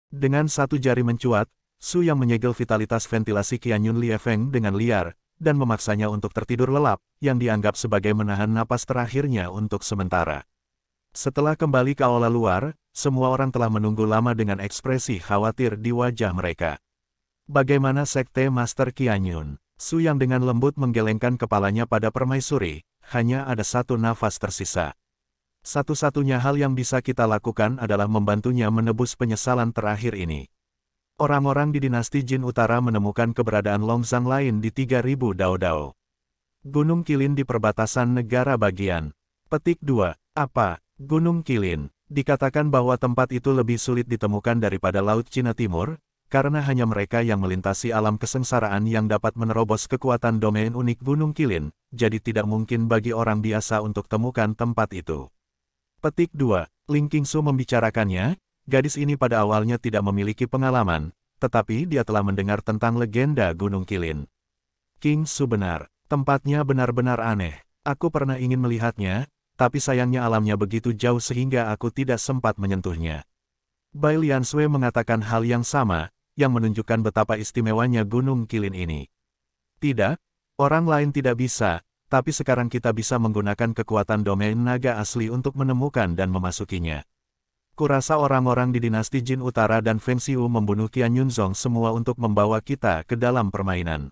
Dengan satu jari mencuat, Su yang menyegel vitalitas ventilasi Qianyun Liefeng dengan liar, dan memaksanya untuk tertidur lelap, yang dianggap sebagai menahan napas terakhirnya untuk sementara. Setelah kembali ke aula luar, semua orang telah menunggu lama dengan ekspresi khawatir di wajah mereka. Bagaimana Sekte Master Qianyun? Su yang dengan lembut menggelengkan kepalanya pada permaisuri, hanya ada satu nafas tersisa. Satu-satunya hal yang bisa kita lakukan adalah membantunya menebus penyesalan terakhir ini. Orang-orang di dinasti Jin Utara menemukan keberadaan Longzang lain di 3000 Dao-Dao. Gunung Qilin di perbatasan negara bagian. Petik 2. Apa? Gunung Qilin. Dikatakan bahwa tempat itu lebih sulit ditemukan daripada Laut Cina Timur, karena hanya mereka yang melintasi alam kesengsaraan yang dapat menerobos kekuatan domain unik Gunung Qilin, jadi tidak mungkin bagi orang biasa untuk temukan tempat itu. Petik 2. Ling Qingsu membicarakannya. Gadis ini pada awalnya tidak memiliki pengalaman, tetapi dia telah mendengar tentang legenda Gunung Qilin. Qingsu benar, tempatnya benar-benar aneh. Aku pernah ingin melihatnya, tapi sayangnya alamnya begitu jauh sehingga aku tidak sempat menyentuhnya. Bai Liansui mengatakan hal yang sama, yang menunjukkan betapa istimewanya Gunung Qilin ini. Tidak, orang lain tidak bisa, tapi sekarang kita bisa menggunakan kekuatan domain naga asli untuk menemukan dan memasukinya. Kurasa orang-orang di dinasti Jin Utara dan Feng Xiu membunuh Qianyun Zong semua untuk membawa kita ke dalam permainan.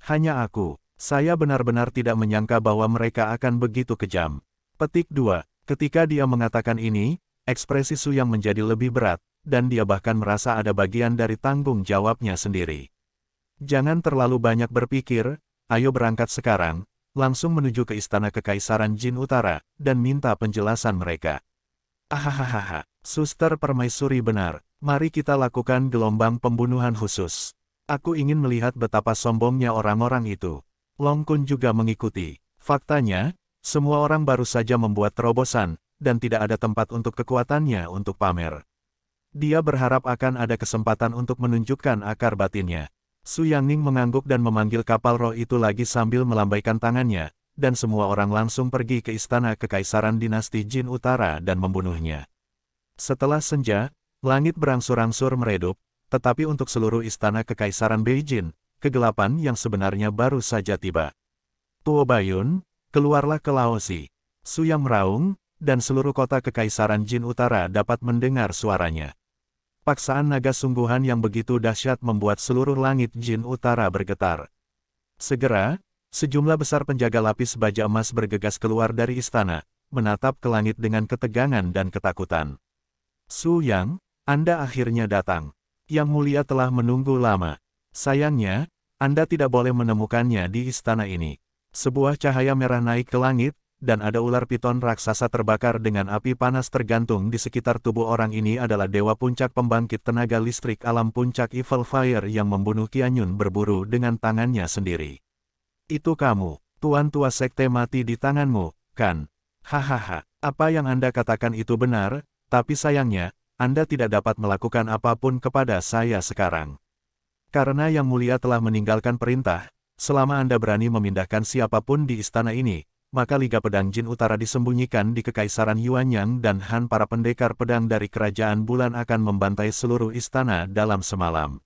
Hanya aku, saya benar-benar tidak menyangka bahwa mereka akan begitu kejam. Petik 2. Ketika dia mengatakan ini, ekspresi Su yang menjadi lebih berat, dan dia bahkan merasa ada bagian dari tanggung jawabnya sendiri. Jangan terlalu banyak berpikir, ayo berangkat sekarang, langsung menuju ke Istana Kekaisaran Jin Utara, dan minta penjelasan mereka. Ahahaha, Suster Permaisuri benar, mari kita lakukan gelombang pembunuhan khusus. Aku ingin melihat betapa sombongnya orang-orang itu. Long Kun juga mengikuti. Faktanya, semua orang baru saja membuat terobosan, dan tidak ada tempat untuk kekuatannya untuk pamer. Dia berharap akan ada kesempatan untuk menunjukkan akar batinnya. Su Yangning mengangguk dan memanggil kapal roh itu lagi sambil melambaikan tangannya, dan semua orang langsung pergi ke Istana Kekaisaran Dinasti Jin Utara dan membunuhnya. Setelah senja, langit berangsur-angsur meredup, tetapi untuk seluruh Istana Kekaisaran Beijing, kegelapan yang sebenarnya baru saja tiba. Tuo Bayun, keluarlah ke Laosi. Su Yang meraung, dan seluruh kota Kekaisaran Jin Utara dapat mendengar suaranya. Paksaan naga sungguhan yang begitu dahsyat membuat seluruh langit Jin Utara bergetar. Segera, sejumlah besar penjaga lapis baja emas bergegas keluar dari istana, menatap ke langit dengan ketegangan dan ketakutan. Su Yang, Anda akhirnya datang. Yang mulia telah menunggu lama. Sayangnya, Anda tidak boleh menemukannya di istana ini. Sebuah cahaya merah naik ke langit, dan ada ular piton raksasa terbakar dengan api panas tergantung di sekitar tubuh orang ini adalah Dewa Puncak Pembangkit Tenaga Listrik Alam Puncak Evil Fire yang membunuh Qianyun berburu dengan tangannya sendiri. Itu kamu, Tuan Tua Sekte mati di tanganmu, kan? Hahaha, apa yang Anda katakan itu benar, tapi sayangnya, Anda tidak dapat melakukan apapun kepada saya sekarang. Karena Yang Mulia telah meninggalkan perintah, selama Anda berani memindahkan siapapun di istana ini, maka Liga Pedang Jin Utara disembunyikan di Kekaisaran Yuanyang dan Han para pendekar pedang dari Kerajaan Bulan akan membantai seluruh istana dalam semalam.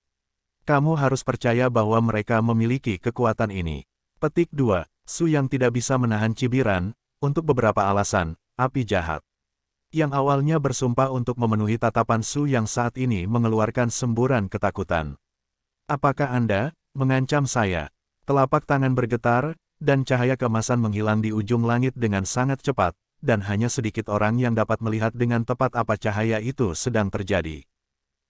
Kamu harus percaya bahwa mereka memiliki kekuatan ini. Petik 2. Su Yang tidak bisa menahan cibiran, untuk beberapa alasan, api jahat. Yang awalnya bersumpah untuk memenuhi tatapan Su Yang saat ini mengeluarkan semburan ketakutan. Apakah Anda mengancam saya? Telapak tangan bergetar, dan cahaya keemasan menghilang di ujung langit dengan sangat cepat, dan hanya sedikit orang yang dapat melihat dengan tepat apa cahaya itu sedang terjadi.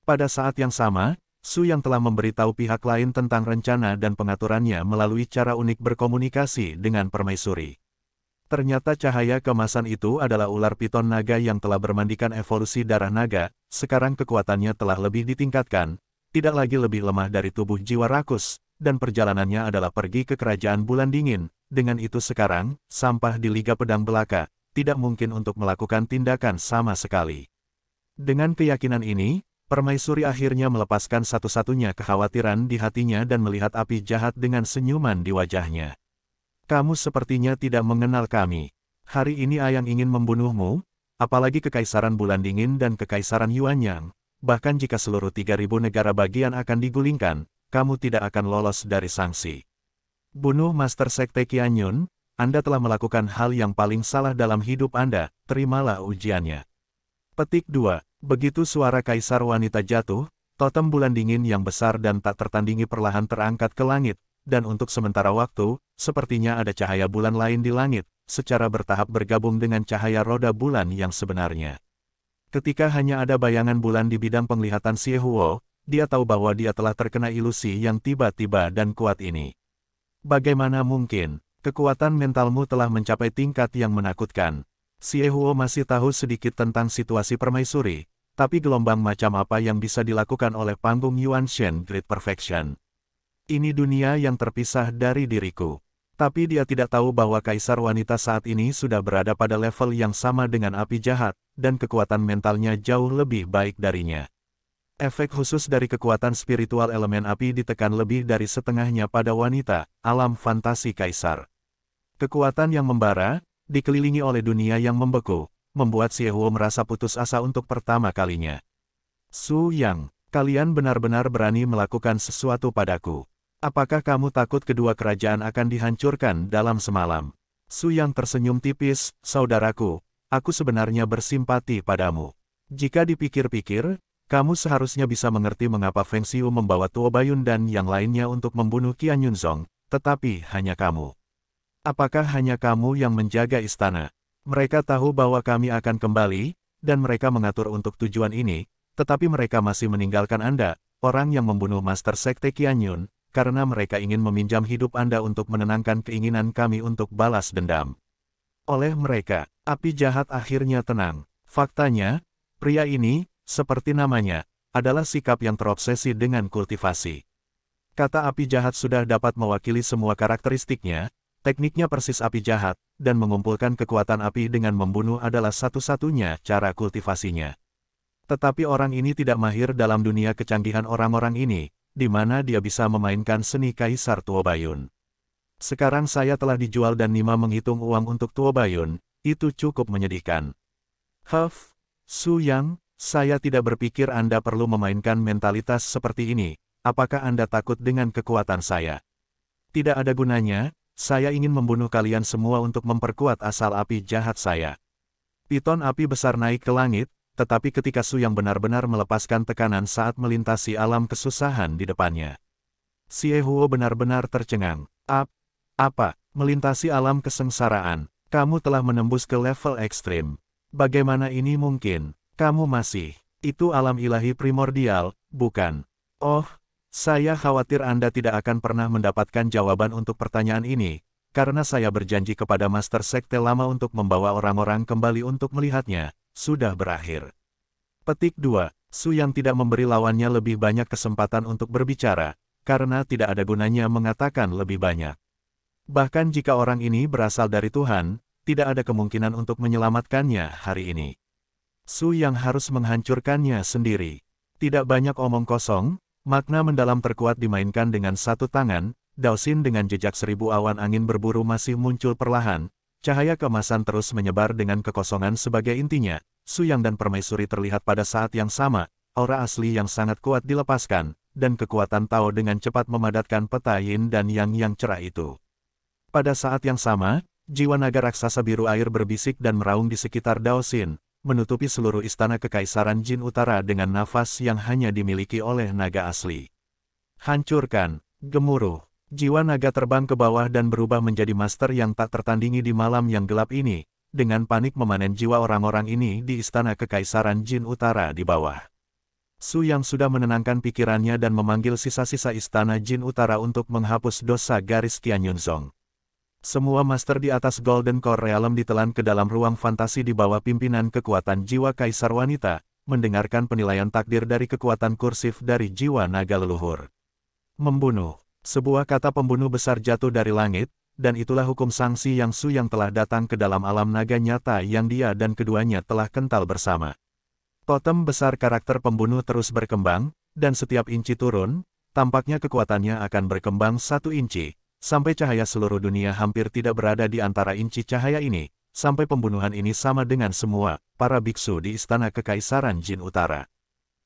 Pada saat yang sama, Su Yang telah memberitahu pihak lain tentang rencana dan pengaturannya melalui cara unik berkomunikasi dengan permaisuri. Ternyata cahaya keemasan itu adalah ular piton naga yang telah bermandikan evolusi darah naga, sekarang kekuatannya telah lebih ditingkatkan, tidak lagi lebih lemah dari tubuh jiwa rakus, dan perjalanannya adalah pergi ke Kerajaan Bulan Dingin. Dengan itu sekarang, sampah di Liga Pedang Belaka, tidak mungkin untuk melakukan tindakan sama sekali. Dengan keyakinan ini, permaisuri akhirnya melepaskan satu-satunya kekhawatiran di hatinya dan melihat api jahat dengan senyuman di wajahnya. Kamu sepertinya tidak mengenal kami. Hari ini Ayang ingin membunuhmu, apalagi Kekaisaran Bulan Dingin dan Kekaisaran Yuanyang. bahkan jika seluruh 3.000 negara bagian akan digulingkan, kamu tidak akan lolos dari sanksi. Bunuh Master Sekte Qianyun, Anda telah melakukan hal yang paling salah dalam hidup Anda, terimalah ujiannya. Petik 2. Begitu suara kaisar wanita jatuh, totem bulan dingin yang besar dan tak tertandingi perlahan terangkat ke langit, dan untuk sementara waktu, sepertinya ada cahaya bulan lain di langit, secara bertahap bergabung dengan cahaya roda bulan yang sebenarnya. Ketika hanya ada bayangan bulan di bidang penglihatan Xie Huo, dia tahu bahwa dia telah terkena ilusi yang tiba-tiba dan kuat ini. Bagaimana mungkin? Kekuatan mentalmu telah mencapai tingkat yang menakutkan. Xie Huo masih tahu sedikit tentang situasi permaisuri, tapi gelombang macam apa yang bisa dilakukan oleh panggung Yuan Shen Great Perfection? Ini dunia yang terpisah dari diriku. Tapi dia tidak tahu bahwa kaisar wanita saat ini sudah berada pada level yang sama dengan api jahat, dan kekuatan mentalnya jauh lebih baik darinya. Efek khusus dari kekuatan spiritual elemen api ditekan lebih dari setengahnya pada wanita, alam fantasi kaisar. Kekuatan yang membara, dikelilingi oleh dunia yang membeku, membuat Xie Huo merasa putus asa untuk pertama kalinya. Su Yang, kalian benar-benar berani melakukan sesuatu padaku. Apakah kamu takut kedua kerajaan akan dihancurkan dalam semalam? Su Yang tersenyum tipis, saudaraku, aku sebenarnya bersimpati padamu. Jika dipikir-pikir, kamu seharusnya bisa mengerti mengapa Feng Xiu membawa Tuo Bayun dan yang lainnya untuk membunuh Qianyun Zong, tetapi hanya kamu. Apakah hanya kamu yang menjaga istana? Mereka tahu bahwa kami akan kembali, dan mereka mengatur untuk tujuan ini, tetapi mereka masih meninggalkan Anda, orang yang membunuh Master Sekte Qianyun, karena mereka ingin meminjam hidup Anda untuk menenangkan keinginan kami untuk balas dendam. Oleh mereka, api jahat akhirnya tenang. Faktanya, pria ini, seperti namanya, adalah sikap yang terobsesi dengan kultivasi. Kata api jahat sudah dapat mewakili semua karakteristiknya, tekniknya persis api jahat, dan mengumpulkan kekuatan api dengan membunuh adalah satu-satunya cara kultivasinya. Tetapi orang ini tidak mahir dalam dunia kecanggihan orang-orang ini, di mana dia bisa memainkan seni Kaisar Tuo Bayun. Sekarang saya telah dijual dan Nima menghitung uang untuk Tuo Bayun, itu cukup menyedihkan. Su Yang, saya tidak berpikir Anda perlu memainkan mentalitas seperti ini, apakah Anda takut dengan kekuatan saya? Tidak ada gunanya, saya ingin membunuh kalian semua untuk memperkuat asal api jahat saya. Piton api besar naik ke langit, tetapi ketika Su Yang benar-benar melepaskan tekanan saat melintasi alam kesusahan di depannya. Xie Huo benar-benar tercengang. Apa? Melintasi alam kesengsaraan? Kamu telah menembus ke level ekstrim. Bagaimana ini mungkin? Kamu masih. Itu alam ilahi primordial, bukan? Oh, saya khawatir Anda tidak akan pernah mendapatkan jawaban untuk pertanyaan ini, karena saya berjanji kepada Master Sekte Lama untuk membawa orang-orang kembali untuk melihatnya. Sudah berakhir. Petik 2. Su Yang tidak memberi lawannya lebih banyak kesempatan untuk berbicara, karena tidak ada gunanya mengatakan lebih banyak. Bahkan jika orang ini berasal dari Tuhan, tidak ada kemungkinan untuk menyelamatkannya hari ini. Su Yang harus menghancurkannya sendiri. Tidak banyak omong kosong, makna mendalam terkuat dimainkan dengan satu tangan, Daoxin dengan jejak 1000 awan angin berburu masih muncul perlahan. Cahaya keemasan terus menyebar dengan kekosongan sebagai intinya. Su Yang dan Permaisuri terlihat pada saat yang sama, aura asli yang sangat kuat dilepaskan, dan kekuatan Tao dengan cepat memadatkan peta Yin dan Yang yang cerah itu. Pada saat yang sama, jiwa naga raksasa biru air berbisik dan meraung di sekitar Daoxin, menutupi seluruh istana kekaisaran Jin Utara dengan nafas yang hanya dimiliki oleh naga asli. Hancurkan, gemuruh. Jiwa naga terbang ke bawah dan berubah menjadi master yang tak tertandingi di malam yang gelap ini, dengan panik memanen jiwa orang-orang ini di istana kekaisaran Jin Utara di bawah. Su Yang sudah menenangkan pikirannya dan memanggil sisa-sisa istana Jin Utara untuk menghapus dosa garis Qianyun Zong. Semua master di atas Golden Core Realm ditelan ke dalam ruang fantasi di bawah pimpinan kekuatan jiwa kaisar wanita, mendengarkan penilaian takdir dari kekuatan kursif dari jiwa naga leluhur. Membunuh. Sebuah kata pembunuh besar jatuh dari langit, dan itulah hukum sanksi yang Su Yang telah datang ke dalam alam naga nyata yang dia dan keduanya telah kental bersama. Totem besar karakter pembunuh terus berkembang, dan setiap inci turun, tampaknya kekuatannya akan berkembang 1 inci, sampai cahaya seluruh dunia hampir tidak berada di antara inci cahaya ini, sampai pembunuhan ini sama dengan semua para biksu di istana kekaisaran Jin Utara.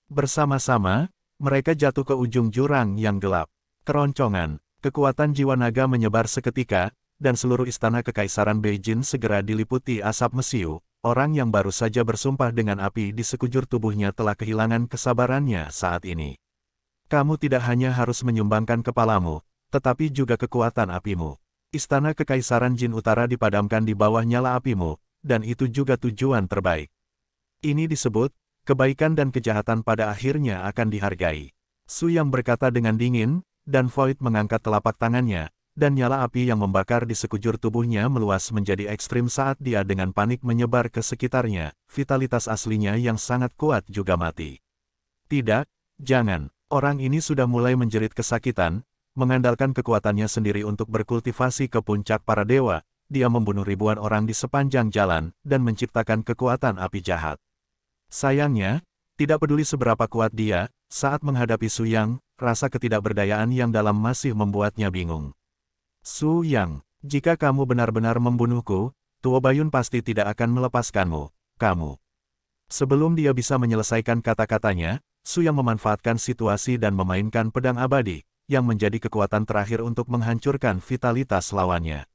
Bersama-sama, mereka jatuh ke ujung jurang yang gelap. Keroncongan, kekuatan jiwa naga menyebar seketika, dan seluruh istana kekaisaran Beijing segera diliputi asap mesiu. Orang yang baru saja bersumpah dengan api di sekujur tubuhnya telah kehilangan kesabarannya saat ini. Kamu tidak hanya harus menyumbangkan kepalamu, tetapi juga kekuatan apimu. Istana kekaisaran Jin Utara dipadamkan di bawah nyala apimu, dan itu juga tujuan terbaik. Ini disebut, kebaikan dan kejahatan pada akhirnya akan dihargai. Su Yang berkata dengan dingin, dan Void mengangkat telapak tangannya, dan nyala api yang membakar di sekujur tubuhnya meluas menjadi ekstrim saat dia dengan panik menyebar ke sekitarnya, vitalitas aslinya yang sangat kuat juga mati. Tidak, jangan, orang ini sudah mulai menjerit kesakitan, mengandalkan kekuatannya sendiri untuk berkultivasi ke puncak para dewa, dia membunuh ribuan orang di sepanjang jalan, dan menciptakan kekuatan api jahat. Sayangnya, tidak peduli seberapa kuat dia, saat menghadapi Su Yang, rasa ketidakberdayaan yang dalam masih membuatnya bingung. Su Yang, jika kamu benar-benar membunuhku, Tuo Bayun pasti tidak akan melepaskanmu, kamu. Sebelum dia bisa menyelesaikan kata-katanya, Su Yang memanfaatkan situasi dan memainkan pedang abadi, yang menjadi kekuatan terakhir untuk menghancurkan vitalitas lawannya.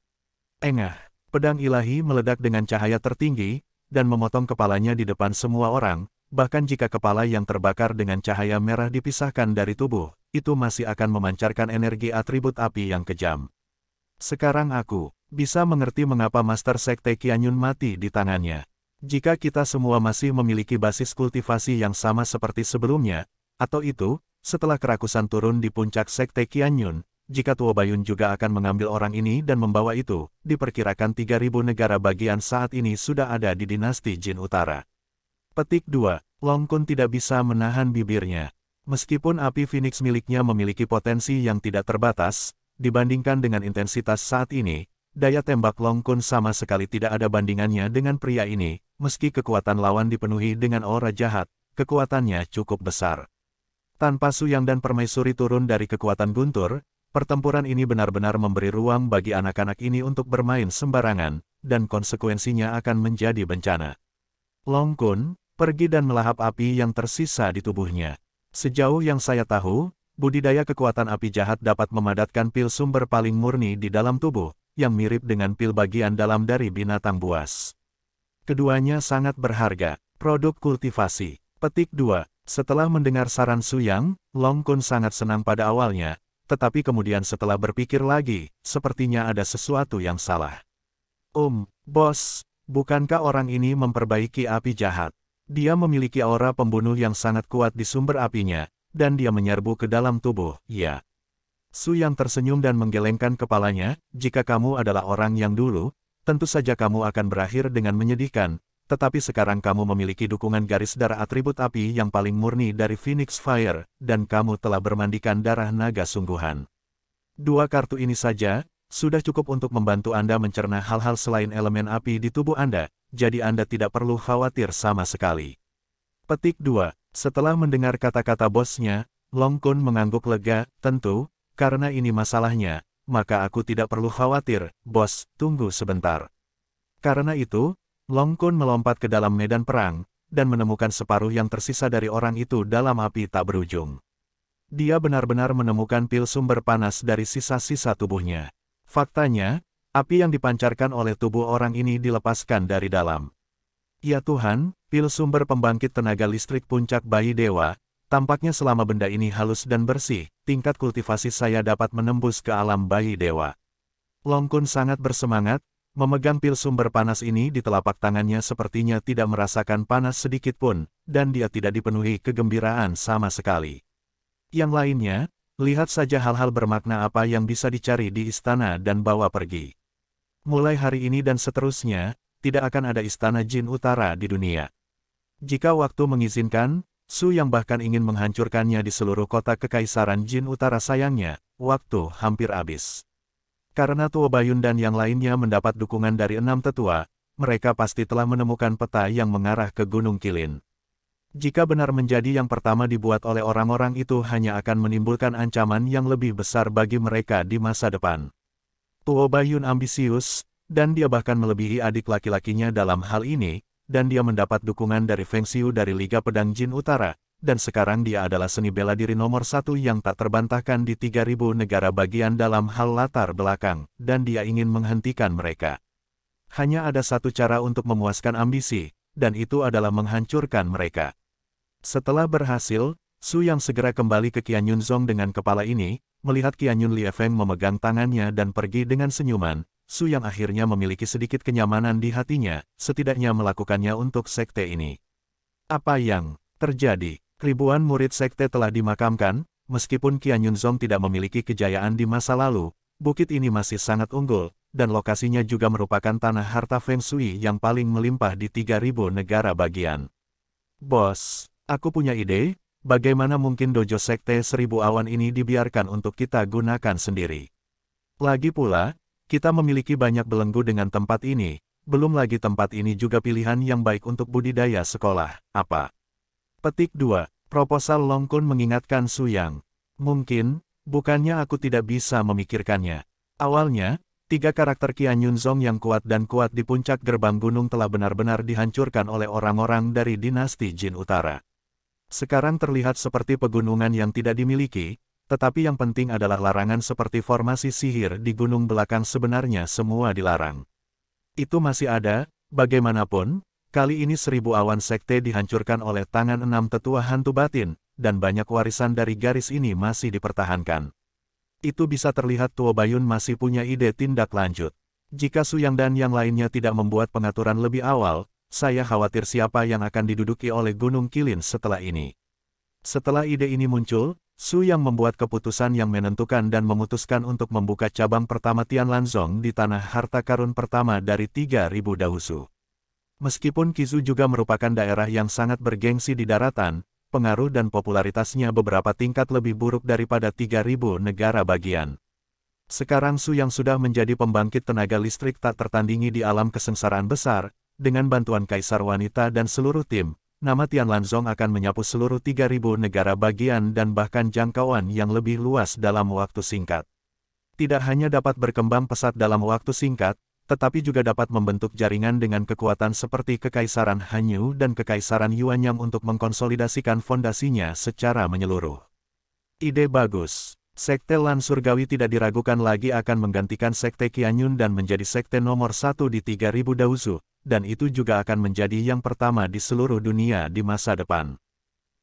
Engah, pedang ilahi meledak dengan cahaya tertinggi, dan memotong kepalanya di depan semua orang, bahkan jika kepala yang terbakar dengan cahaya merah dipisahkan dari tubuh, itu masih akan memancarkan energi atribut api yang kejam. Sekarang aku bisa mengerti mengapa Master Sekte Qianyun mati di tangannya. Jika kita semua masih memiliki basis kultivasi yang sama seperti sebelumnya, atau itu, setelah kerakusan turun di puncak Sekte Qianyun, jika Tuo Bayun juga akan mengambil orang ini dan membawa itu, diperkirakan 3.000 negara bagian saat ini sudah ada di dinasti Jin Utara. Petik 2. Long Kun tidak bisa menahan bibirnya. Meskipun api Phoenix miliknya memiliki potensi yang tidak terbatas, dibandingkan dengan intensitas saat ini, daya tembak Long Kun sama sekali tidak ada bandingannya dengan pria ini, meski kekuatan lawan dipenuhi dengan aura jahat, kekuatannya cukup besar. Tanpa Su Yang dan Permaisuri turun dari kekuatan guntur, pertempuran ini benar-benar memberi ruang bagi anak-anak ini untuk bermain sembarangan, dan konsekuensinya akan menjadi bencana. Long Kun, pergi dan melahap api yang tersisa di tubuhnya. Sejauh yang saya tahu, budidaya kekuatan api jahat dapat memadatkan pil sumber paling murni di dalam tubuh, yang mirip dengan pil bagian dalam dari binatang buas. Keduanya sangat berharga, produk kultivasi. Petik 2. Setelah mendengar saran Su Yang, Long Kun sangat senang pada awalnya, tetapi kemudian setelah berpikir lagi, sepertinya ada sesuatu yang salah. Bos, bukankah orang ini memperbaiki api jahat? Dia memiliki aura pembunuh yang sangat kuat di sumber apinya, dan dia menyerbu ke dalam tubuh, ya. Su Yang tersenyum dan menggelengkan kepalanya, jika kamu adalah orang yang dulu, tentu saja kamu akan berakhir dengan menyedihkan, tetapi sekarang kamu memiliki dukungan garis darah atribut api yang paling murni dari Phoenix Fire, dan kamu telah bermandikan darah naga sungguhan. 2 kartu ini saja, sudah cukup untuk membantu Anda mencerna hal-hal selain elemen api di tubuh Anda, jadi Anda tidak perlu khawatir sama sekali. Petik 2. Setelah mendengar kata-kata bosnya, Long Kun mengangguk lega, tentu, karena ini masalahnya, maka aku tidak perlu khawatir, bos, tunggu sebentar. Karena itu, Long Kun melompat ke dalam medan perang, dan menemukan separuh yang tersisa dari orang itu dalam api tak berujung. Dia benar-benar menemukan pil sumber panas dari sisa-sisa tubuhnya. Faktanya, api yang dipancarkan oleh tubuh orang ini dilepaskan dari dalam. Ya Tuhan, pil sumber pembangkit tenaga listrik puncak bayi dewa, tampaknya selama benda ini halus dan bersih, tingkat kultivasi saya dapat menembus ke alam bayi dewa. Long Kun sangat bersemangat, memegang pil sumber panas ini di telapak tangannya sepertinya tidak merasakan panas sedikit pun, dan dia tidak dipenuhi kegembiraan sama sekali. Yang lainnya, lihat saja hal-hal bermakna apa yang bisa dicari di istana dan bawa pergi. Mulai hari ini dan seterusnya, tidak akan ada istana Jin Utara di dunia. Jika waktu mengizinkan, Su Yang bahkan ingin menghancurkannya di seluruh kota kekaisaran Jin Utara. Sayangnya, waktu hampir habis. Karena Tuo Bayun dan yang lainnya mendapat dukungan dari 6 tetua, mereka pasti telah menemukan peta yang mengarah ke Gunung Qilin. Jika benar menjadi yang pertama dibuat oleh orang-orang itu hanya akan menimbulkan ancaman yang lebih besar bagi mereka di masa depan. Tuo Bayun ambisius, dan dia bahkan melebihi adik laki-lakinya dalam hal ini, dan dia mendapat dukungan dari Feng Xiu dari Liga Pedang Jin Utara, dan sekarang dia adalah seni bela diri nomor 1 yang tak terbantahkan di 3000 negara bagian dalam hal latar belakang, dan dia ingin menghentikan mereka. Hanya ada satu cara untuk memuaskan ambisi, dan itu adalah menghancurkan mereka. Setelah berhasil, Su Yang segera kembali ke Qian Yunzong dengan kepala ini, melihat Qian Yun Lie Feng memegang tangannya dan pergi dengan senyuman. Su Yang akhirnya memiliki sedikit kenyamanan di hatinya, setidaknya melakukannya untuk sekte ini. Apa yang terjadi? Ribuan murid sekte telah dimakamkan, meskipun Qian Yunzong tidak memiliki kejayaan di masa lalu, bukit ini masih sangat unggul, dan lokasinya juga merupakan tanah harta Feng Shui yang paling melimpah di 3000 negara bagian. Bos, aku punya ide, bagaimana mungkin dojo sekte 1000 awan ini dibiarkan untuk kita gunakan sendiri? Lagi pula, kita memiliki banyak belenggu dengan tempat ini, belum lagi tempat ini juga pilihan yang baik untuk budidaya sekolah, apa? Petik 2. Proposal Long Kun mengingatkan Su Yang. Mungkin, bukannya aku tidak bisa memikirkannya. Awalnya, 3 karakter Qian Yunzong yang kuat dan kuat di puncak gerbang gunung telah benar-benar dihancurkan oleh orang-orang dari dinasti Jin Utara. Sekarang terlihat seperti pegunungan yang tidak dimiliki, tetapi yang penting adalah larangan seperti formasi sihir di gunung belakang sebenarnya semua dilarang. Itu masih ada, bagaimanapun, kali ini 1000 awan sekte dihancurkan oleh tangan 6 tetua hantu batin, dan banyak warisan dari garis ini masih dipertahankan. Itu bisa terlihat Tuo Bayun masih punya ide tindak lanjut. Jika Su Yang dan yang lainnya tidak membuat pengaturan lebih awal, saya khawatir siapa yang akan diduduki oleh Gunung Qilin setelah ini. Setelah ide ini muncul, Su Yang membuat keputusan yang menentukan dan memutuskan untuk membuka cabang pertama Tianlanzong di tanah harta karun pertama dari 3000 Dahusu. Meskipun Kizu juga merupakan daerah yang sangat bergengsi di daratan, pengaruh dan popularitasnya beberapa tingkat lebih buruk daripada 3000 negara bagian. Sekarang Su Yang sudah menjadi pembangkit tenaga listrik tak tertandingi di alam kesengsaraan besar, dengan bantuan Kaisar Wanita dan seluruh tim, nama Tianlanzong akan menyapu seluruh 3000 negara bagian dan bahkan jangkauan yang lebih luas dalam waktu singkat. Tidak hanya dapat berkembang pesat dalam waktu singkat, tetapi juga dapat membentuk jaringan dengan kekuatan seperti Kekaisaran Hanyu dan Kekaisaran Yuanyang untuk mengkonsolidasikan fondasinya secara menyeluruh. Ide bagus. Sekte Lan Surgawi tidak diragukan lagi akan menggantikan Sekte Qianyun dan menjadi sekte nomor 1 di 3000 Dahusu, dan itu juga akan menjadi yang pertama di seluruh dunia di masa depan.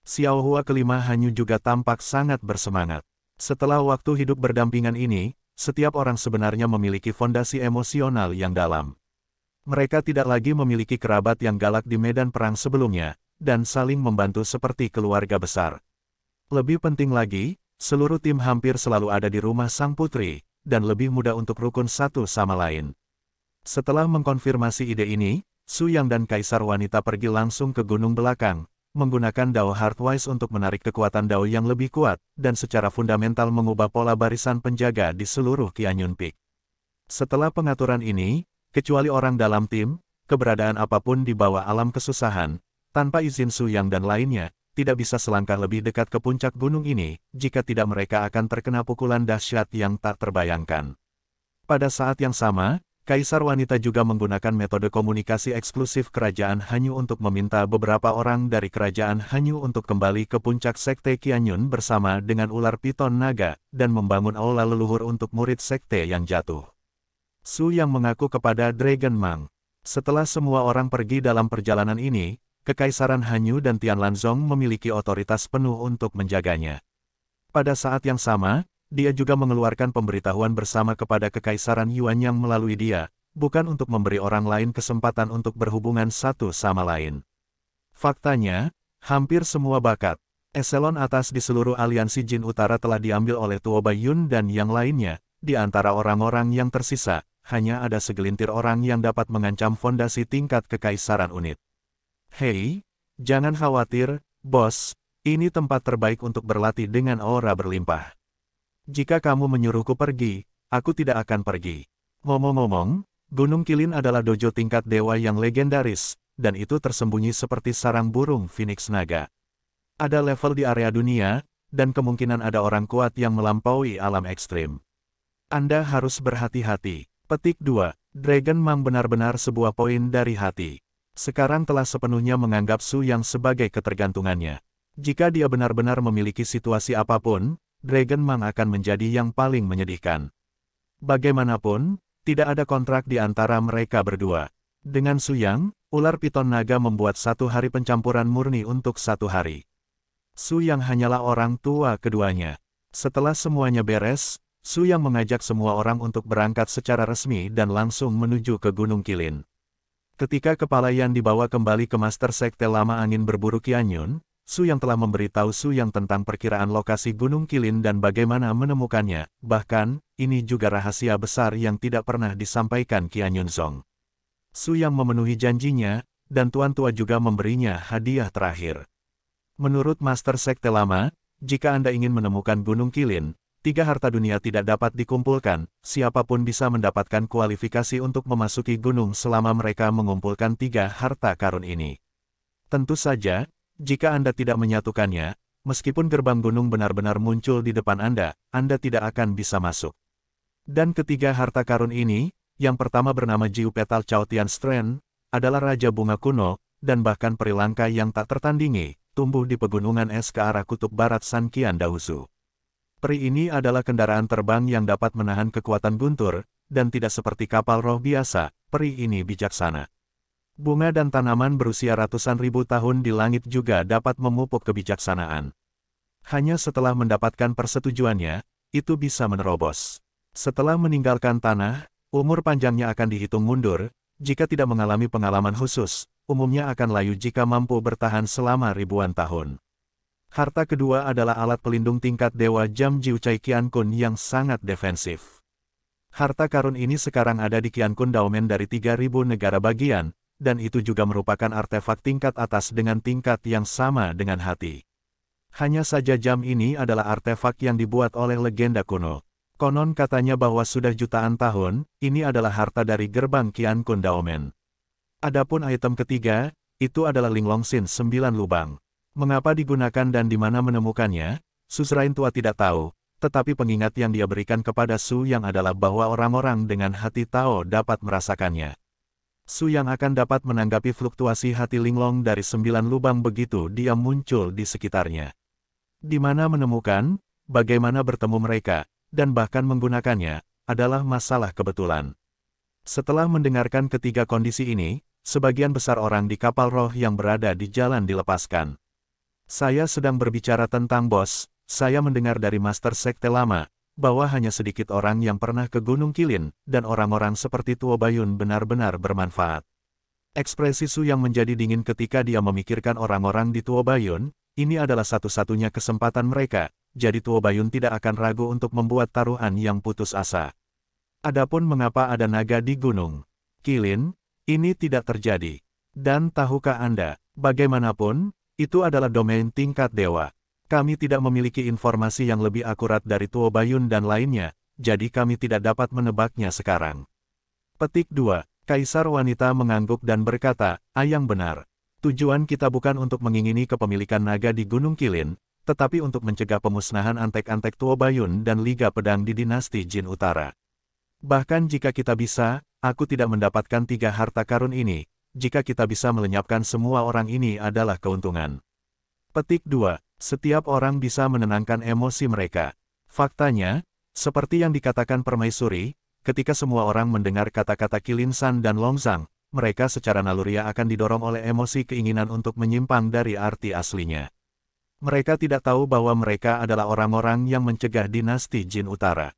Xiao Hua kelima Hanyu juga tampak sangat bersemangat. Setelah waktu hidup berdampingan ini, setiap orang sebenarnya memiliki fondasi emosional yang dalam. Mereka tidak lagi memiliki kerabat yang galak di medan perang sebelumnya, dan saling membantu seperti keluarga besar. Lebih penting lagi, seluruh tim hampir selalu ada di rumah sang putri, dan lebih mudah untuk rukun satu sama lain. Setelah mengkonfirmasi ide ini, Su Yang dan Kaisar Wanita pergi langsung ke gunung belakang, menggunakan Dao Heartwise untuk menarik kekuatan Dao yang lebih kuat, dan secara fundamental mengubah pola barisan penjaga di seluruh Qianyun Peak. Setelah pengaturan ini, kecuali orang dalam tim, keberadaan apapun di bawah alam kesusahan, tanpa izin Su Yang dan lainnya, tidak bisa selangkah lebih dekat ke puncak gunung ini, jika tidak mereka akan terkena pukulan dahsyat yang tak terbayangkan. Pada saat yang sama, Kaisar Wanita juga menggunakan metode komunikasi eksklusif Kerajaan Hanyu untuk meminta beberapa orang dari Kerajaan Hanyu untuk kembali ke puncak Sekte Qianyun bersama dengan ular piton naga, dan membangun aula leluhur untuk murid Sekte yang jatuh. Su Yang mengaku kepada Dragon Mang. Setelah semua orang pergi dalam perjalanan ini, Kekaisaran Hanyu dan Tianlanzong memiliki otoritas penuh untuk menjaganya. Pada saat yang sama, dia juga mengeluarkan pemberitahuan bersama kepada Kekaisaran Yuanyang melalui dia, bukan untuk memberi orang lain kesempatan untuk berhubungan satu sama lain. Faktanya, hampir semua bakat eselon atas di seluruh aliansi Jin Utara telah diambil oleh Tuo Bayun dan yang lainnya. Di antara orang-orang yang tersisa, hanya ada segelintir orang yang dapat mengancam fondasi tingkat Kekaisaran Unit. Hei, jangan khawatir, bos, ini tempat terbaik untuk berlatih dengan aura berlimpah. Jika kamu menyuruhku pergi, aku tidak akan pergi. Ngomong-ngomong, Gunung Qilin adalah dojo tingkat dewa yang legendaris, dan itu tersembunyi seperti sarang burung Phoenix Naga. Ada level di area dunia, dan kemungkinan ada orang kuat yang melampaui alam ekstrim. Anda harus berhati-hati. Petik 2. Dragon Mang benar-benar sebuah poin dari hati. Sekarang telah sepenuhnya menganggap Su Yang sebagai ketergantungannya. Jika dia benar-benar memiliki situasi apapun, Dragon Mang akan menjadi yang paling menyedihkan. Bagaimanapun, tidak ada kontrak di antara mereka berdua. Dengan Su Yang, ular piton naga membuat 1 hari pencampuran murni untuk 1 hari. Su Yang hanyalah orang tua keduanya. Setelah semuanya beres, Su Yang mengajak semua orang untuk berangkat secara resmi dan langsung menuju ke Gunung Qilin. Ketika kepala Yan dibawa kembali ke Master Sekte Lama Angin Berburu Qianyun, Su Yang telah memberitahu Su Yang tentang perkiraan lokasi Gunung Qilin dan bagaimana menemukannya, bahkan, ini juga rahasia besar yang tidak pernah disampaikan Qianyun Song. Su Yang memenuhi janjinya, dan Tuan Tua juga memberinya hadiah terakhir. Menurut Master Sekte Lama, jika Anda ingin menemukan Gunung Qilin, 3 harta dunia tidak dapat dikumpulkan, siapapun bisa mendapatkan kualifikasi untuk memasuki gunung selama mereka mengumpulkan 3 harta karun ini. Tentu saja, jika Anda tidak menyatukannya, meskipun gerbang gunung benar-benar muncul di depan Anda tidak akan bisa masuk. Dan ketiga harta karun ini, yang pertama bernama Jiu Petal Chaotian Strand, adalah Raja Bunga Kuno, dan bahkan peri langka yang tak tertandingi, tumbuh di pegunungan es ke arah kutub barat Sanqian Daosu. Peri ini adalah kendaraan terbang yang dapat menahan kekuatan guntur, dan tidak seperti kapal roh biasa, peri ini bijaksana. Bunga dan tanaman berusia ratusan ribu tahun di langit juga dapat memupuk kebijaksanaan. Hanya setelah mendapatkan persetujuannya, itu bisa menerobos. Setelah meninggalkan tanah, umur panjangnya akan dihitung mundur, jika tidak mengalami pengalaman khusus, umumnya akan layu jika mampu bertahan selama ribuan tahun. Harta kedua adalah alat pelindung tingkat Dewa Jam Jiu Cai Qiankun yang sangat defensif. Harta karun ini sekarang ada di Qiankun Daomen dari 3.000 negara bagian, dan itu juga merupakan artefak tingkat atas dengan tingkat yang sama dengan hati. Hanya saja jam ini adalah artefak yang dibuat oleh legenda kuno. Konon katanya bahwa sudah jutaan tahun, ini adalah harta dari gerbang Qiankun Daomen. Adapun item ketiga, itu adalah Linglong Xin 9 lubang. Mengapa digunakan dan di mana menemukannya, Suzerain tua tidak tahu, tetapi pengingat yang dia berikan kepada Su Yang adalah bahwa orang-orang dengan hati Tao dapat merasakannya. Su Yang akan dapat menanggapi fluktuasi hati Linglong dari 9 lubang begitu dia muncul di sekitarnya. Di mana menemukan, bagaimana bertemu mereka, dan bahkan menggunakannya, adalah masalah kebetulan. Setelah mendengarkan ketiga kondisi ini, sebagian besar orang di kapal roh yang berada di jalan dilepaskan. Saya sedang berbicara tentang bos, saya mendengar dari Master Sekte Lama, bahwa hanya sedikit orang yang pernah ke Gunung Qilin, dan orang-orang seperti Tuo Bayun benar-benar bermanfaat. Ekspresi Su Yang menjadi dingin ketika dia memikirkan orang-orang di Tuo Bayun, ini adalah satu-satunya kesempatan mereka, jadi Tuo Bayun tidak akan ragu untuk membuat taruhan yang putus asa. Adapun mengapa ada naga di Gunung Qilin, ini tidak terjadi. Dan tahukah Anda, bagaimanapun, itu adalah domain tingkat dewa. Kami tidak memiliki informasi yang lebih akurat dari Tuo Bayun dan lainnya, jadi kami tidak dapat menebaknya sekarang. Petik 2. Kaisar wanita mengangguk dan berkata, "Yang benar. Tujuan kita bukan untuk mengingini kepemilikan naga di Gunung Qilin, tetapi untuk mencegah pemusnahan antek-antek Tuo Bayun dan Liga Pedang di dinasti Jin Utara. Bahkan jika kita bisa, aku tidak mendapatkan 3 harta karun ini. Jika kita bisa melenyapkan semua orang ini adalah keuntungan." Petik 2. Setiap orang bisa menenangkan emosi mereka. Faktanya, seperti yang dikatakan Permaisuri, ketika semua orang mendengar kata-kata Qilin San dan Longzang, mereka secara naluriah akan didorong oleh emosi keinginan untuk menyimpang dari arti aslinya. Mereka tidak tahu bahwa mereka adalah orang-orang yang mencegah dinasti Jin Utara.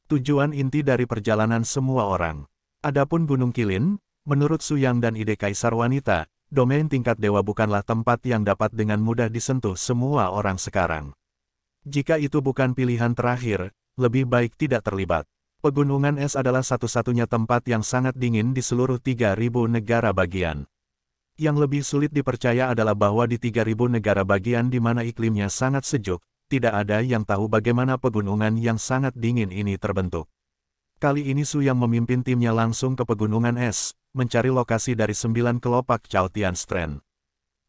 Tujuan inti dari perjalanan semua orang. Adapun Gunung Qilin, menurut Su Yang dan ide Kaisar Wanita, domain tingkat dewa bukanlah tempat yang dapat dengan mudah disentuh semua orang sekarang. Jika itu bukan pilihan terakhir, lebih baik tidak terlibat. Pegunungan es adalah satu-satunya tempat yang sangat dingin di seluruh 3.000 negara bagian. Yang lebih sulit dipercaya adalah bahwa di 3.000 negara bagian di mana iklimnya sangat sejuk, tidak ada yang tahu bagaimana pegunungan yang sangat dingin ini terbentuk. Kali ini Su Yang memimpin timnya langsung ke pegunungan es, mencari lokasi dari 9 kelopak Chaotian Strand.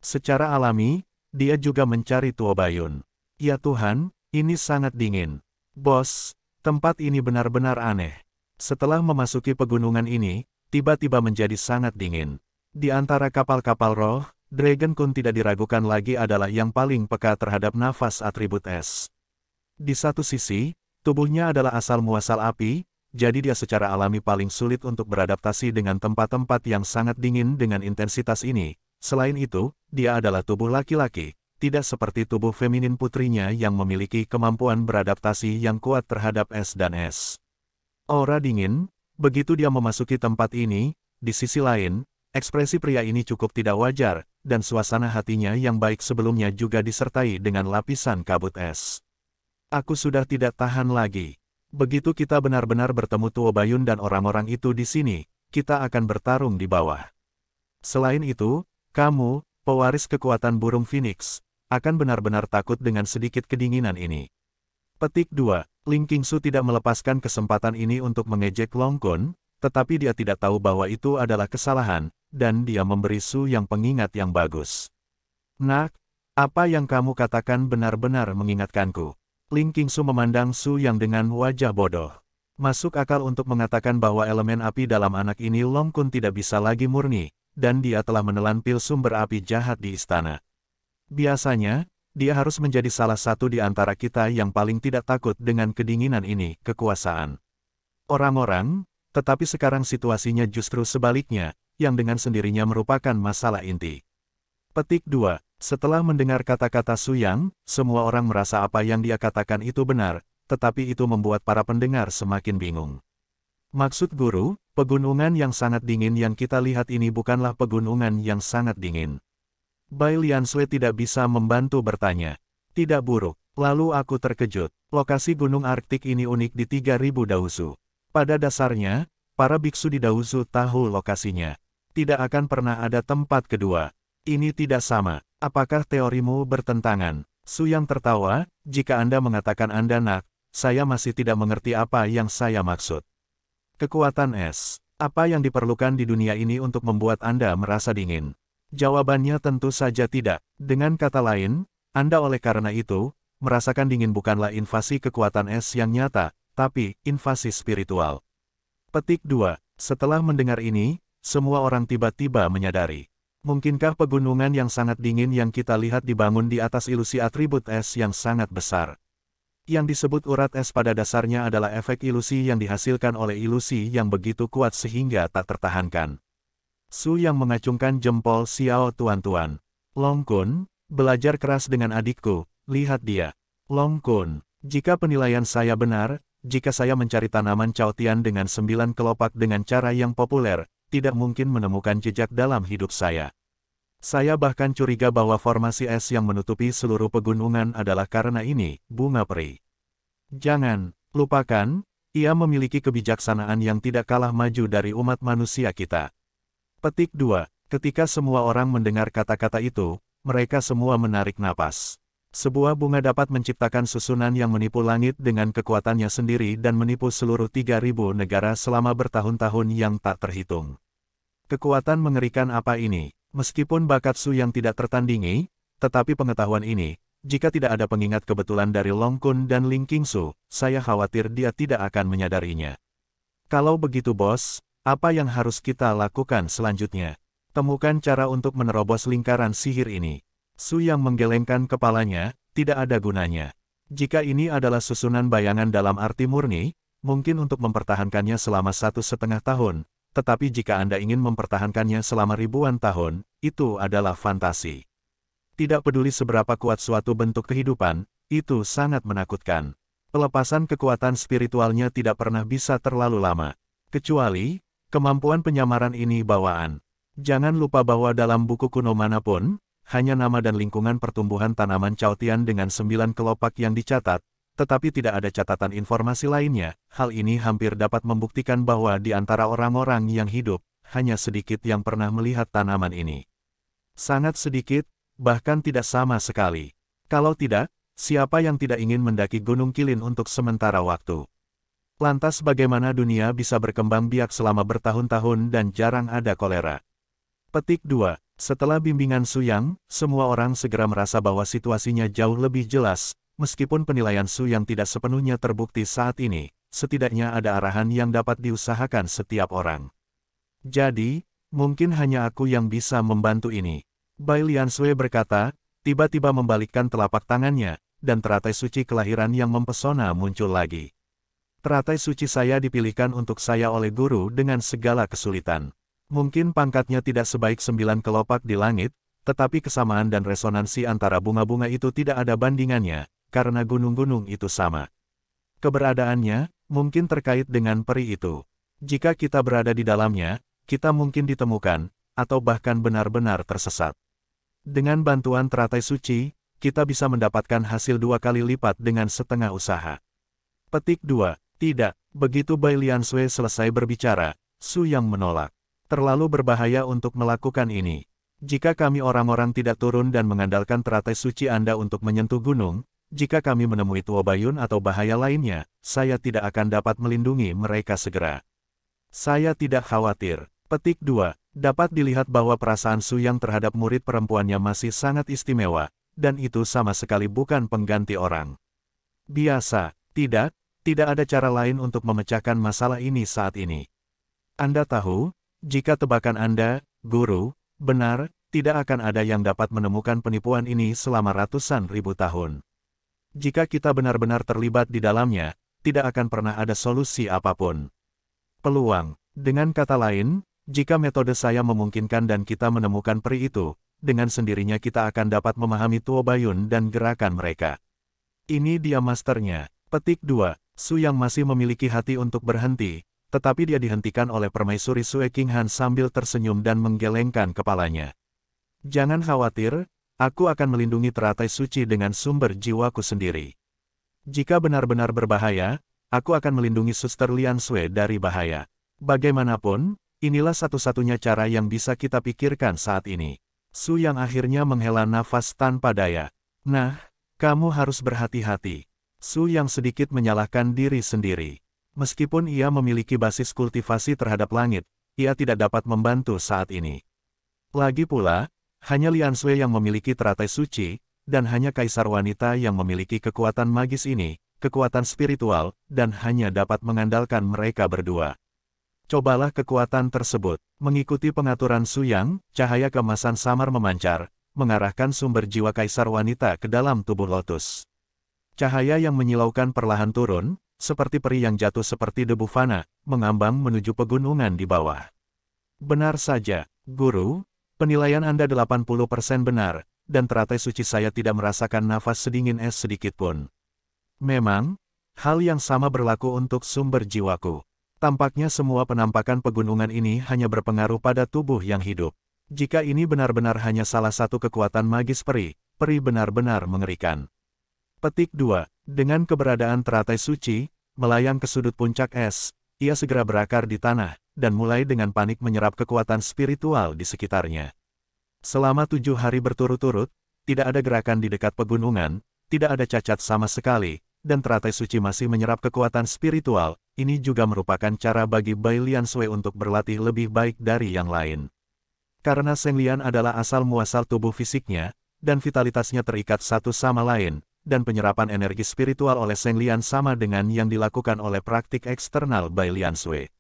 Secara alami, dia juga mencari Tuo Bayun. Ya Tuhan, ini sangat dingin. Bos, tempat ini benar-benar aneh. Setelah memasuki pegunungan ini, tiba-tiba menjadi sangat dingin. Di antara kapal-kapal roh, Dragon Kun tidak diragukan lagi adalah yang paling peka terhadap nafas atribut es. Di satu sisi, tubuhnya adalah asal-muasal api, jadi dia secara alami paling sulit untuk beradaptasi dengan tempat-tempat yang sangat dingin dengan intensitas ini. Selain itu, dia adalah tubuh laki-laki, tidak seperti tubuh feminin putrinya yang memiliki kemampuan beradaptasi yang kuat terhadap es dan es. Aura dingin, begitu dia memasuki tempat ini, di sisi lain, ekspresi pria ini cukup tidak wajar, dan suasana hatinya yang baik sebelumnya juga disertai dengan lapisan kabut es. Aku sudah tidak tahan lagi. Begitu kita benar-benar bertemu Tuo Bayun dan orang-orang itu di sini, kita akan bertarung di bawah. Selain itu, kamu, pewaris kekuatan burung Phoenix, akan benar-benar takut dengan sedikit kedinginan ini. Petik 2. Ling Qingsu tidak melepaskan kesempatan ini untuk mengejek Long Kun, tetapi dia tidak tahu bahwa itu adalah kesalahan, dan dia memberi Su yang pengingat yang bagus. Nak, apa yang kamu katakan benar-benar mengingatkanku. Ling Qingsu memandang Su yang dengan wajah bodoh. Masuk akal untuk mengatakan bahwa elemen api dalam anak ini Long Kun tidak bisa lagi murni, dan dia telah menelan pil sumber api jahat di istana. Biasanya, dia harus menjadi salah satu di antara kita yang paling tidak takut dengan kedinginan ini, kekuasaan. Orang-orang, tetapi sekarang situasinya justru sebaliknya, yang dengan sendirinya merupakan masalah inti. Petik 2. Setelah mendengar kata-kata Su Yang, semua orang merasa apa yang dia katakan itu benar, tetapi itu membuat para pendengar semakin bingung. Maksud guru, pegunungan yang sangat dingin yang kita lihat ini bukanlah pegunungan yang sangat dingin. Bai Liansui tidak bisa membantu bertanya. Tidak buruk. Lalu aku terkejut. Lokasi gunung Arktik ini unik di 3000 Dausu. Pada dasarnya, para biksu di Dausu tahu lokasinya. Tidak akan pernah ada tempat kedua. Ini tidak sama. Apakah teorimu bertentangan? Su Yang tertawa, jika Anda mengatakan Anda nak, saya masih tidak mengerti apa yang saya maksud. Kekuatan es. Apa yang diperlukan di dunia ini untuk membuat Anda merasa dingin? Jawabannya tentu saja tidak. Dengan kata lain, Anda oleh karena itu, merasakan dingin bukanlah invasi kekuatan es yang nyata, tapi invasi spiritual. Petik 2. Setelah mendengar ini, semua orang tiba-tiba menyadari. Mungkinkah pegunungan yang sangat dingin yang kita lihat dibangun di atas ilusi atribut es yang sangat besar? Yang disebut urat es pada dasarnya adalah efek ilusi yang dihasilkan oleh ilusi yang begitu kuat sehingga tak tertahankan. Su Yang mengacungkan jempol Xiao tuan-tuan. Long Kun, belajar keras dengan adikku, lihat dia. Long Kun, jika penilaian saya benar, jika saya mencari tanaman Chaotian dengan 9 kelopak dengan cara yang populer, tidak mungkin menemukan jejak dalam hidup saya. Saya bahkan curiga bahwa formasi es yang menutupi seluruh pegunungan adalah karena ini, bunga peri. Jangan lupakan, ia memiliki kebijaksanaan yang tidak kalah maju dari umat manusia kita. Petik 2. Ketika semua orang mendengar kata-kata itu, mereka semua menarik napas. Sebuah bunga dapat menciptakan susunan yang menipu langit dengan kekuatannya sendiri dan menipu seluruh 3000 negara selama bertahun-tahun yang tak terhitung. Kekuatan mengerikan apa ini? Meskipun bakat Su yang tidak tertandingi, tetapi pengetahuan ini, jika tidak ada pengingat kebetulan dari Long Kun dan Ling Qingsu, saya khawatir dia tidak akan menyadarinya. Kalau begitu bos, apa yang harus kita lakukan selanjutnya? Temukan cara untuk menerobos lingkaran sihir ini. Su Yang menggelengkan kepalanya, tidak ada gunanya. Jika ini adalah susunan bayangan dalam arti murni, mungkin untuk mempertahankannya selama 1,5 tahun, tetapi jika Anda ingin mempertahankannya selama ribuan tahun, itu adalah fantasi. Tidak peduli seberapa kuat suatu bentuk kehidupan, itu sangat menakutkan. Pelepasan kekuatan spiritualnya tidak pernah bisa terlalu lama. Kecuali, kemampuan penyamaran ini bawaan. Jangan lupa bahwa dalam buku kuno manapun, hanya nama dan lingkungan pertumbuhan tanaman Chaotian dengan 9 kelopak yang dicatat, tetapi tidak ada catatan informasi lainnya. Hal ini hampir dapat membuktikan bahwa di antara orang-orang yang hidup, hanya sedikit yang pernah melihat tanaman ini. Sangat sedikit, bahkan tidak sama sekali. Kalau tidak, siapa yang tidak ingin mendaki Gunung Qilin untuk sementara waktu? Lantas bagaimana dunia bisa berkembang biak selama bertahun-tahun dan jarang ada kolera? Petik 2. Setelah bimbingan Su Yang, semua orang segera merasa bahwa situasinya jauh lebih jelas, meskipun penilaian Su Yang tidak sepenuhnya terbukti saat ini, setidaknya ada arahan yang dapat diusahakan setiap orang. Jadi, mungkin hanya aku yang bisa membantu ini. Bai Liansui berkata, tiba-tiba membalikkan telapak tangannya, dan teratai suci kelahiran yang mempesona muncul lagi. Teratai suci saya dipilihkan untuk saya oleh guru dengan segala kesulitan. Mungkin pangkatnya tidak sebaik 9 kelopak di langit, tetapi kesamaan dan resonansi antara bunga-bunga itu tidak ada bandingannya, karena gunung-gunung itu sama. Keberadaannya, mungkin terkait dengan peri itu. Jika kita berada di dalamnya, kita mungkin ditemukan, atau bahkan benar-benar tersesat. Dengan bantuan teratai suci, kita bisa mendapatkan hasil 2 kali lipat dengan setengah usaha. Petik 2. Tidak, begitu Bai Liansui selesai berbicara, Su Yang menolak. Terlalu berbahaya untuk melakukan ini. Jika kami orang-orang tidak turun dan mengandalkan teratai suci Anda untuk menyentuh gunung, jika kami menemui Tuo Bayun atau bahaya lainnya, saya tidak akan dapat melindungi mereka segera. Saya tidak khawatir. Petik 2. Dapat dilihat bahwa perasaan Su Yang terhadap murid perempuannya masih sangat istimewa, dan itu sama sekali bukan pengganti orang. Biasa, tidak ada cara lain untuk memecahkan masalah ini saat ini. Anda tahu, jika tebakan Anda, guru, benar, tidak akan ada yang dapat menemukan penipuan ini selama ratusan ribu tahun. Jika kita benar-benar terlibat di dalamnya, tidak akan pernah ada solusi apapun. Peluang, dengan kata lain, jika metode saya memungkinkan dan kita menemukan peri itu, dengan sendirinya kita akan dapat memahami Tuo Bayun dan gerakan mereka. Ini dia masternya. Petik 2. Su Yang masih memiliki hati untuk berhenti, tetapi dia dihentikan oleh permaisuri Sue Qinghan sambil tersenyum dan menggelengkan kepalanya. Jangan khawatir, aku akan melindungi teratai suci dengan sumber jiwaku sendiri. Jika benar-benar berbahaya, aku akan melindungi Suster Liansui dari bahaya. Bagaimanapun, inilah satu-satunya cara yang bisa kita pikirkan saat ini. Su Yang akhirnya menghela nafas tanpa daya. Nah, kamu harus berhati-hati. Su Yang sedikit menyalahkan diri sendiri. Meskipun ia memiliki basis kultivasi terhadap langit, ia tidak dapat membantu saat ini. Lagi pula, hanya Liansui yang memiliki teratai suci, dan hanya kaisar wanita yang memiliki kekuatan magis ini, kekuatan spiritual, dan hanya dapat mengandalkan mereka berdua. Cobalah kekuatan tersebut. Mengikuti pengaturan Su Yang, cahaya keemasan samar memancar, mengarahkan sumber jiwa kaisar wanita ke dalam tubuh lotus. Cahaya yang menyilaukan perlahan turun, seperti peri yang jatuh seperti debu fana, mengambang menuju pegunungan di bawah. Benar saja, guru, penilaian Anda 80% benar, dan teratai suci saya tidak merasakan nafas sedingin es sedikit pun. Memang, hal yang sama berlaku untuk sumber jiwaku. Tampaknya semua penampakan pegunungan ini hanya berpengaruh pada tubuh yang hidup. Jika ini benar-benar hanya salah satu kekuatan magis peri benar-benar mengerikan. Petik 2. Dengan keberadaan teratai suci, melayang ke sudut puncak es, ia segera berakar di tanah, dan mulai dengan panik menyerap kekuatan spiritual di sekitarnya. Selama 7 hari berturut-turut, tidak ada gerakan di dekat pegunungan, tidak ada cacat sama sekali, dan teratai suci masih menyerap kekuatan spiritual. Ini juga merupakan cara bagi Bai Liansui untuk berlatih lebih baik dari yang lain. Karena Seng Lian adalah asal-muasal tubuh fisiknya, dan vitalitasnya terikat satu sama lain, dan penyerapan energi spiritual oleh Seng Lian sama dengan yang dilakukan oleh praktik eksternal Bai Liansui.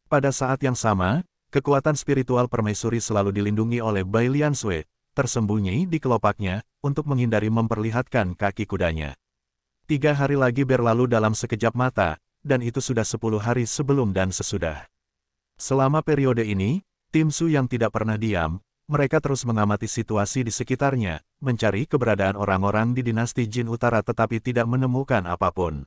Pada saat yang sama, kekuatan spiritual permaisuri selalu dilindungi oleh Bai Liansui, tersembunyi di kelopaknya, untuk menghindari memperlihatkan kaki kudanya. 3 hari lagi berlalu dalam sekejap mata, dan itu sudah 10 hari sebelum dan sesudah. Selama periode ini, tim Su yang tidak pernah diam, mereka terus mengamati situasi di sekitarnya, mencari keberadaan orang-orang di dinasti Jin Utara tetapi tidak menemukan apapun.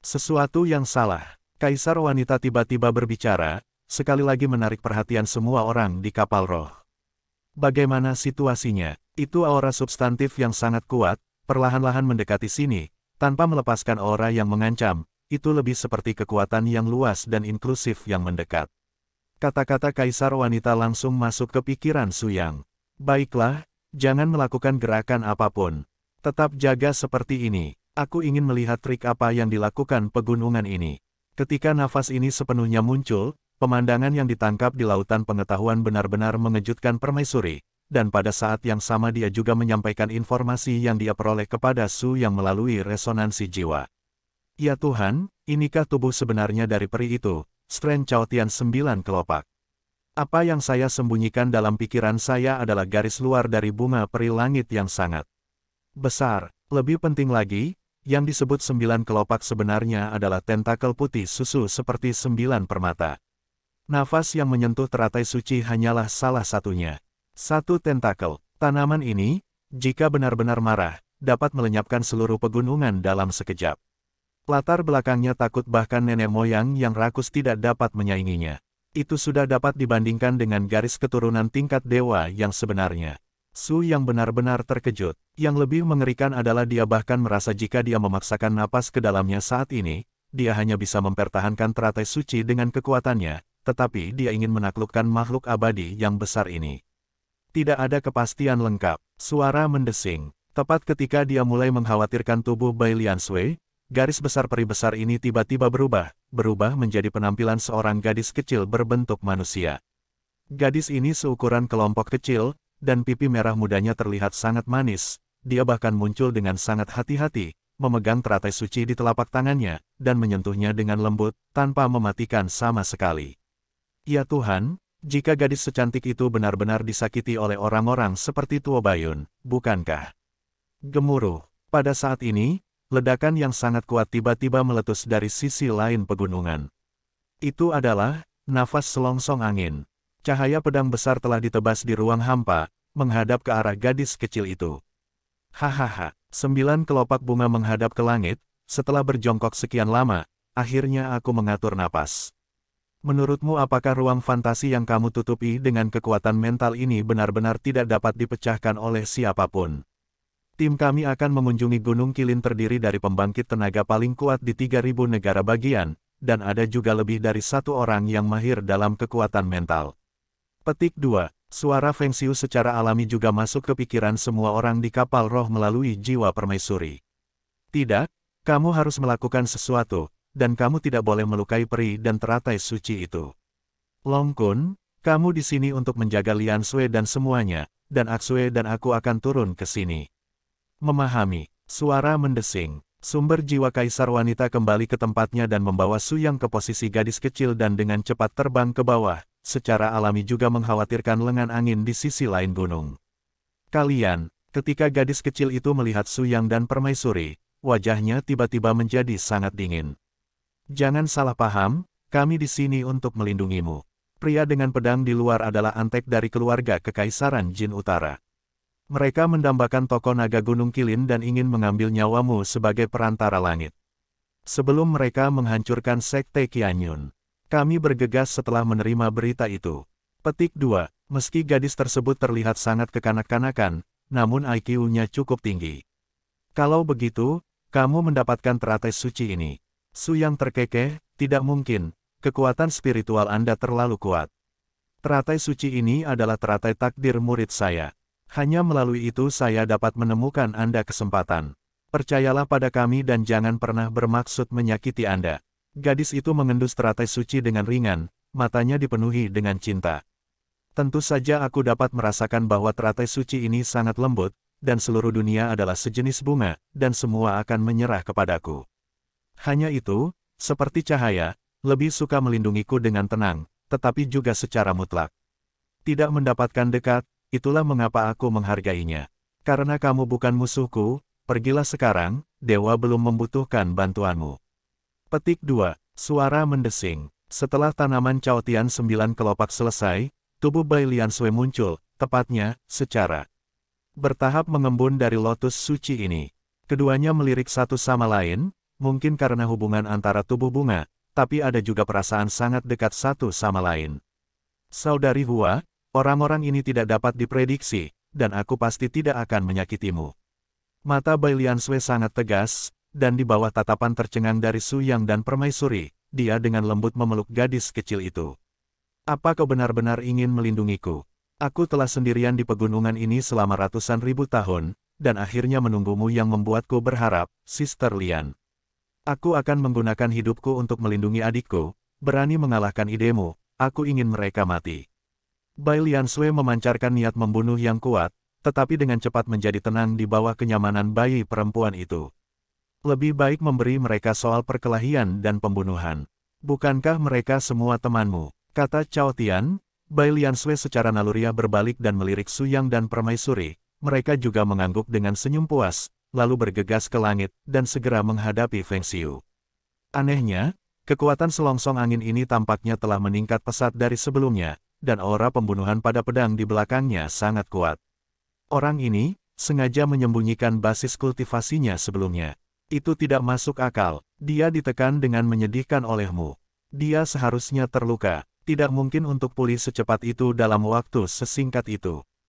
Sesuatu yang salah. Kaisar wanita tiba-tiba berbicara, sekali lagi menarik perhatian semua orang di kapal roh. Bagaimana situasinya? Itu aura substantif yang sangat kuat, perlahan-lahan mendekati sini, tanpa melepaskan aura yang mengancam, itu lebih seperti kekuatan yang luas dan inklusif yang mendekat. Kata-kata kaisar wanita langsung masuk ke pikiran Su Yang. Baiklah, jangan melakukan gerakan apapun. Tetap jaga seperti ini. Aku ingin melihat trik apa yang dilakukan pegunungan ini. Ketika nafas ini sepenuhnya muncul, pemandangan yang ditangkap di lautan pengetahuan benar-benar mengejutkan permaisuri, dan pada saat yang sama dia juga menyampaikan informasi yang dia peroleh kepada Su Yang melalui resonansi jiwa. Ya Tuhan, inikah tubuh sebenarnya dari peri itu? Stren Chaotian 9 kelopak. Apa yang saya sembunyikan dalam pikiran saya adalah garis luar dari bunga peri langit yang sangat besar. Lebih penting lagi, yang disebut 9 kelopak sebenarnya adalah tentakel putih susu seperti 9 permata. Nafas yang menyentuh teratai suci hanyalah salah satunya. Satu tentakel. Tanaman ini, jika benar-benar marah, dapat melenyapkan seluruh pegunungan dalam sekejap. Latar belakangnya takut bahkan nenek moyang yang rakus tidak dapat menyainginya. Itu sudah dapat dibandingkan dengan garis keturunan tingkat dewa yang sebenarnya. Su yang benar-benar terkejut. Yang lebih mengerikan adalah dia bahkan merasa jika dia memaksakan napas ke dalamnya saat ini, dia hanya bisa mempertahankan teratai suci dengan kekuatannya, tetapi dia ingin menaklukkan makhluk abadi yang besar ini. Tidak ada kepastian lengkap. Suara mendesing. Tepat ketika dia mulai mengkhawatirkan tubuh Bai Liansui, garis besar peri besar ini tiba-tiba berubah menjadi penampilan seorang gadis kecil berbentuk manusia. Gadis ini seukuran kelompok kecil, dan pipi merah mudanya terlihat sangat manis. Dia bahkan muncul dengan sangat hati-hati, memegang teratai suci di telapak tangannya, dan menyentuhnya dengan lembut, tanpa mematikan sama sekali. Ya Tuhan, jika gadis secantik itu benar-benar disakiti oleh orang-orang seperti Tuo Bayun, bukankah? Gemuruh. Pada saat ini, ledakan yang sangat kuat tiba-tiba meletus dari sisi lain pegunungan. Itu adalah nafas selongsong angin. Cahaya pedang besar telah ditebas di ruang hampa, menghadap ke arah gadis kecil itu. Hahaha, 9 kelopak bunga menghadap ke langit, setelah berjongkok sekian lama, akhirnya aku mengatur napas. Menurutmu apakah ruang fantasi yang kamu tutupi dengan kekuatan mental ini benar-benar tidak dapat dipecahkan oleh siapapun? Tim kami akan mengunjungi Gunung Kilin terdiri dari pembangkit tenaga paling kuat di 3.000 negara bagian, dan ada juga lebih dari 1 orang yang mahir dalam kekuatan mental. Petik 2. Suara Feng Xiu secara alami juga masuk ke pikiran semua orang di kapal roh melalui jiwa permaisuri. Tidak, kamu harus melakukan sesuatu, dan kamu tidak boleh melukai peri dan teratai suci itu. Long Kun, kamu di sini untuk menjaga Lian Sui dan semuanya, dan Aksue dan aku akan turun ke sini. Memahami, suara mendesing. Sumber jiwa kaisar wanita kembali ke tempatnya dan membawa Su Yang ke posisi gadis kecil dan dengan cepat terbang ke bawah. Secara alami juga mengkhawatirkan lengan angin di sisi lain gunung. Kalian, ketika gadis kecil itu melihat Su Yang dan permaisuri, wajahnya tiba-tiba menjadi sangat dingin. Jangan salah paham, kami di sini untuk melindungimu. Pria dengan pedang di luar adalah antek dari keluarga Kekaisaran Jin Utara. Mereka mendambakan tokoh naga Gunung Kilin dan ingin mengambil nyawamu sebagai perantara langit. Sebelum mereka menghancurkan Sekte Qianyun. Kami bergegas setelah menerima berita itu. Petik 2. Meski gadis tersebut terlihat sangat kekanak-kanakan, namun IQ-nya cukup tinggi. Kalau begitu, kamu mendapatkan teratai suci ini. Su Yang terkekeh, tidak mungkin, kekuatan spiritual Anda terlalu kuat. Teratai suci ini adalah teratai takdir murid saya. Hanya melalui itu saya dapat menemukan Anda kesempatan. Percayalah pada kami dan jangan pernah bermaksud menyakiti Anda. Gadis itu mengendus teratai suci dengan ringan, matanya dipenuhi dengan cinta. Tentu saja aku dapat merasakan bahwa teratai suci ini sangat lembut, dan seluruh dunia adalah sejenis bunga, dan semua akan menyerah kepadaku. Hanya itu, seperti cahaya, lebih suka melindungiku dengan tenang, tetapi juga secara mutlak. Tidak mendapatkan dekat, itulah mengapa aku menghargainya. Karena kamu bukan musuhku, pergilah sekarang, dewa belum membutuhkan bantuanmu. Petik 2. Suara mendesing. Setelah tanaman Caotian 9 kelopak selesai, tubuh Bai Liansui muncul, tepatnya, secara bertahap mengembun dari lotus suci ini. Keduanya melirik satu sama lain, mungkin karena hubungan antara tubuh bunga, tapi ada juga perasaan sangat dekat satu sama lain. Saudari Hua, orang-orang ini tidak dapat diprediksi, dan aku pasti tidak akan menyakitimu. Mata Bai Liansui sangat tegas, dan di bawah tatapan tercengang dari Su Yang dan permaisuri, dia dengan lembut memeluk gadis kecil itu. Apa kau benar-benar ingin melindungiku? Aku telah sendirian di pegunungan ini selama ratusan ribu tahun, dan akhirnya menunggumu yang membuatku berharap, Sister Lian. Aku akan menggunakan hidupku untuk melindungi adikku, berani mengalahkan idemu, aku ingin mereka mati. Bai Liansui memancarkan niat membunuh yang kuat, tetapi dengan cepat menjadi tenang di bawah kenyamanan bayi perempuan itu. Lebih baik memberi mereka soal perkelahian dan pembunuhan. Bukankah mereka semua temanmu? Kata Caotian, Bai Liansui secara naluriah berbalik dan melirik Su Yang dan Permaisuri. Mereka juga mengangguk dengan senyum puas, lalu bergegas ke langit dan segera menghadapi Feng Xiu. Anehnya, kekuatan selongsong angin ini tampaknya telah meningkat pesat dari sebelumnya, dan aura pembunuhan pada pedang di belakangnya sangat kuat. Orang ini sengaja menyembunyikan basis kultivasinya sebelumnya. Itu tidak masuk akal. Dia ditekan dengan menyedihkan olehmu. Dia seharusnya terluka. Tidak mungkin untuk pulih secepat itu dalam waktu sesingkat itu.